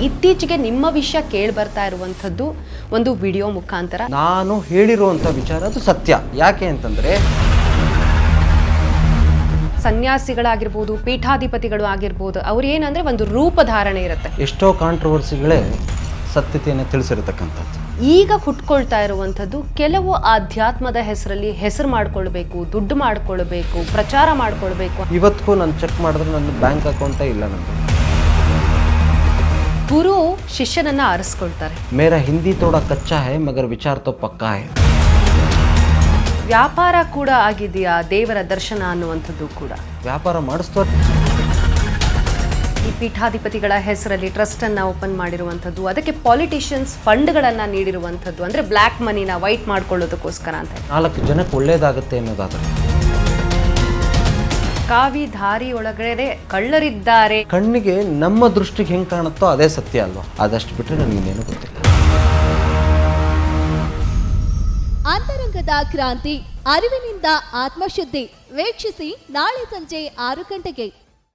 ಇತ್ತೀಚೆಗೆ ನಿಮ್ಮ ವಿಷಯ ಕೇಳಿ ಬರ್ತಾ ಇರುವಂಥದ್ದು ಒಂದು ವಿಡಿಯೋ ಮುಖಾಂತರ. ನಾನು ಹೇಳಿರುವಂಥ ವಿಚಾರ ಅದು ಸತ್ಯ. ಯಾಕೆ ಅಂತಂದರೆ ಸನ್ಯಾಸಿಗಳಾಗಿರ್ಬೋದು, ಪೀಠಾಧಿಪತಿಗಳು ಆಗಿರ್ಬೋದು, ಅವ್ರು ಏನಂದರೆ ಒಂದು ರೂಪಧಾರಣೆ ಇರುತ್ತೆ. ಎಷ್ಟೋ ಕಾಂಟ್ರವರ್ಸಿಗಳೇ ಸತ್ಯತೆಯನ್ನು ತಿಳಿಸಿರತಕ್ಕಂಥದ್ದು. ಈಗ ಹುಟ್ಕೊಳ್ತಾ ಇರುವಂಥದ್ದು ಕೆಲವು ಆಧ್ಯಾತ್ಮದ ಹೆಸರಲ್ಲಿ ಹೆಸರು ಮಾಡ್ಕೊಳ್ಬೇಕು, ದುಡ್ಡು ಮಾಡ್ಕೊಳ್ಬೇಕು, ಪ್ರಚಾರ ಮಾಡ್ಕೊಳ್ಬೇಕು. ಇವತ್ತಿಗೂ ನಾನು ಚೆಕ್ ಮಾಡಿದ್ರೆ ನನ್ನ ಬ್ಯಾಂಕ್ ಅಕೌಂಟೇ ಇಲ್ಲ ನನಗೆ. ಗುರು ಶಿಷ್ಯನನ್ನ ಆರಿಸ್ಕೊಳ್ತಾರೆ. ಮೇರಾ ಹಿಂದಿ ಥೋಡಾ ಕಚ್ಚಾ ಹೈ ಮಗರ್ ವಿಚಾರ ತೋ ಪಕ್ಕಾ ಹೈ. ವ್ಯಾಪಾರ ಕೂಡ ಆಗಿದೆಯಾ ದೇವರ ದರ್ಶನ ಅನ್ನುವಂಥದ್ದು ಕೂಡ. ವ್ಯಾಪಾರ ಮಾಡಿಸ್ತೋ. ಈ ಪೀಠಾಧಿಪತಿಗಳ ಹೆಸರಲ್ಲಿ ಟ್ರಸ್ಟನ್ನು ಓಪನ್ ಮಾಡಿರುವಂಥದ್ದು, ಅದಕ್ಕೆ ಪಾಲಿಟಿಷಿಯನ್ಸ್ ಫಂಡ್ಗಳನ್ನು ನೀಡಿರುವಂಥದ್ದು, ಅಂದರೆ ಬ್ಲ್ಯಾಕ್ ಮನಿನ ವೈಟ್ ಮಾಡ್ಕೊಳ್ಳೋದಕ್ಕೋಸ್ಕರ ಅಂತ. 4 ಜನಕ್ಕೆ ಒಳ್ಳೇದಾಗುತ್ತೆ ಅನ್ನೋದಾದ್ರೆ ಕಾವಿ ದಾರಿ ಒಳಗಡೆ ಕಳ್ಳರಿದ್ದಾರೆ. ಕಣ್ಣಿಗೆ ನಮ್ಮ ದೃಷ್ಟಿಗೆ ಹೆಂಗೆ ಕಾಣುತ್ತೋ ಅದೇ ಸತ್ಯ ಅಲ್ವಾ? ಅದಷ್ಟು ಬಿಟ್ಟರೆ ನನಗೇನು ಗೊತ್ತಿಲ್ಲ. ಅಂತರಂಗದ ಕ್ರಾಂತಿ, ಅರಿವಿನಿಂದ ಆತ್ಮಶುದ್ಧಿ. ವೀಕ್ಷಿಸಿ ನಾಳೆ ಸಂಜೆ 6 ಗಂಟೆಗೆ.